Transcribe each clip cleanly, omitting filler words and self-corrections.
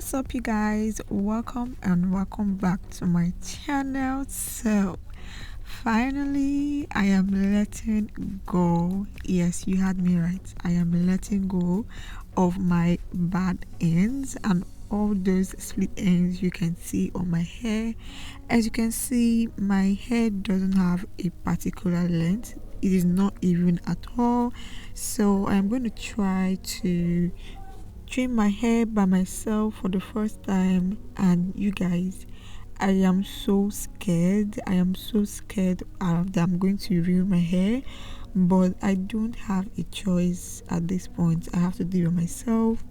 What's up, you guys? Welcome and welcome back to my channel. So finally I am letting go. Yes, you heard me right. I am letting go of my bad ends and all those split ends you can see on my hair. As you can see, my hair doesn't have a particular length. It is not even at all. So I'm going to try to trim my hair by myself for the first time. And you guys, I am so scared. That I'm going to ruin my hair, but I don't have a choice at this point. I have to do it myself.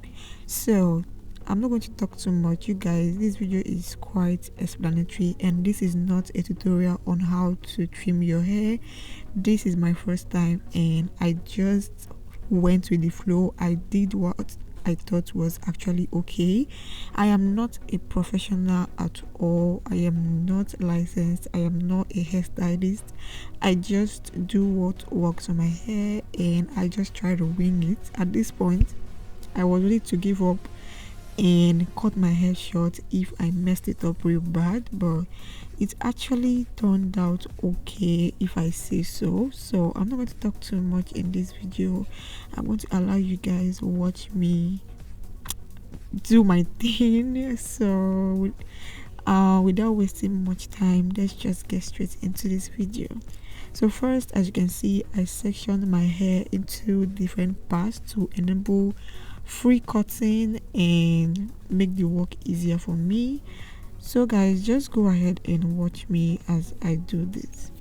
So I'm not going to talk too much, you guys. This video is quite explanatory, and this is not a tutorial on how to trim your hair. This is my first time and I just went with the flow. I did what I thought was actually okay. I am not a professional at all. I am not licensed. I am not a hairstylist. I just do what works on my hair and I just try to wing it. At this point, I was ready to give up and cut my hair short if I messed it up real bad, but it actually turned out okay, if I say so. So I'm not going to talk too much in this video. I'm going to allow you guys watch me do my thing. So without wasting much time, let's just get straight into this video. So first, as you can see, I sectioned my hair into different parts to enable free cutting and make the work easier for me. So guys, just go ahead and watch me as I do this.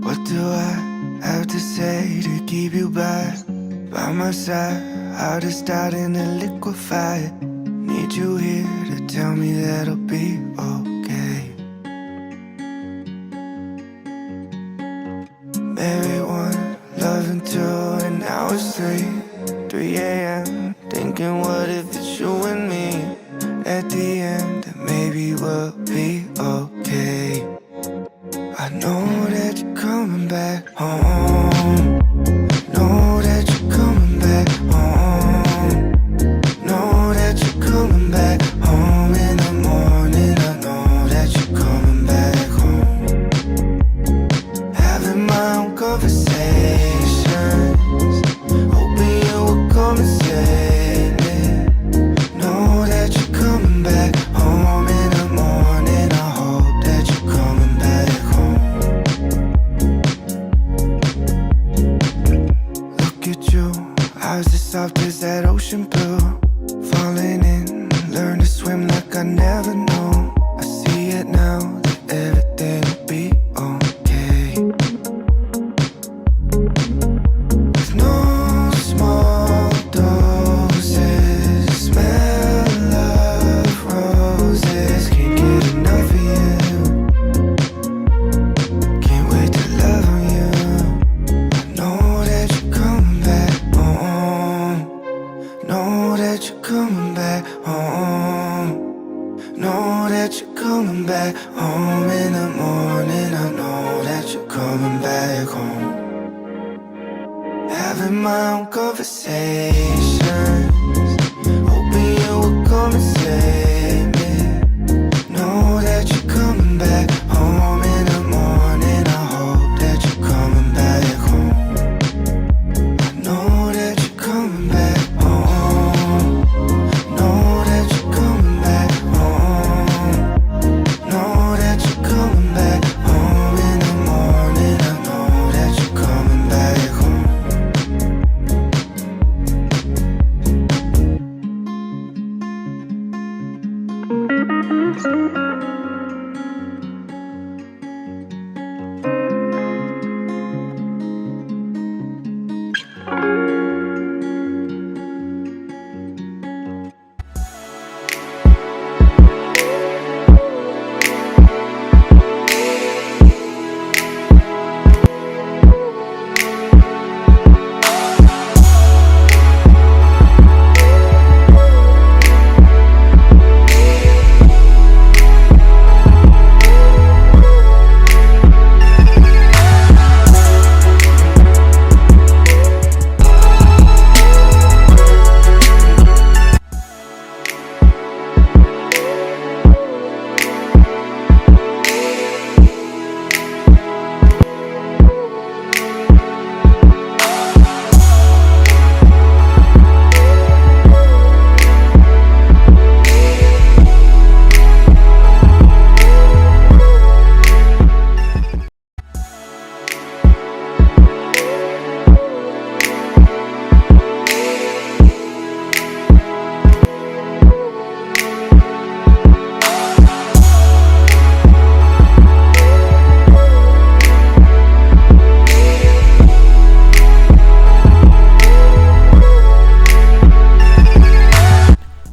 What do I have to say to keep you by my side? How to start in a liquefy. Need you here to tell me that I'll be okay. Maybe one, loving two, and now it's 3 a.m. Thinking what if it's you and me at the end. will be okay. I know that you're coming back home. Know that you're coming back home. Know that you're coming back home in the morning. I know that you're coming back home. Having my own conversations, hoping you will come and save me. Know that you're coming back home in the morning. I hope that you're coming back home. Look at you, eyes as soft as that ocean blue. Falling in, learn to swim like I never knew. I see it now, that everything will be okay. With no small doses, smell of roses. Can't get enough of you. Can't wait to love on you. I know that you're coming back home. Know that you're coming back home. Know that you're coming back home in the morning. I know that you're coming back home. Having my own conversations, hoping you will come and save me. Know that you're coming back home in the morning. I hope that you're coming back home. I know that you're coming back home. Know that you're coming back home. Know that you're coming back home in the morning. I know that you're coming back home.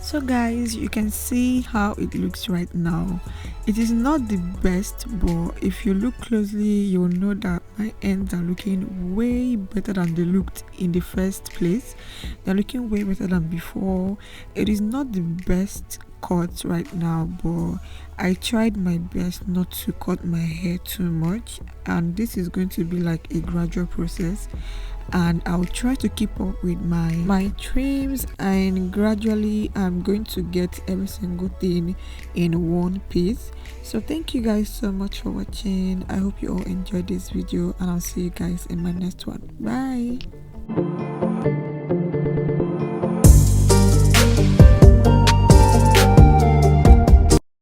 So guys, you can see how it looks right now. It is not the best, but if you look closely, you'll know that my ends are looking way better than they looked in the first place. They're looking way better than before. It is not the best cut right now, but I tried my best not to cut my hair too much, and this is going to be like a gradual process, and I'll try to keep up with my trims, and gradually I'm going to get every single thing in one piece. So thank you guys so much for watching. I hope you all enjoyed this video, and I'll see you guys in my next one. Bye.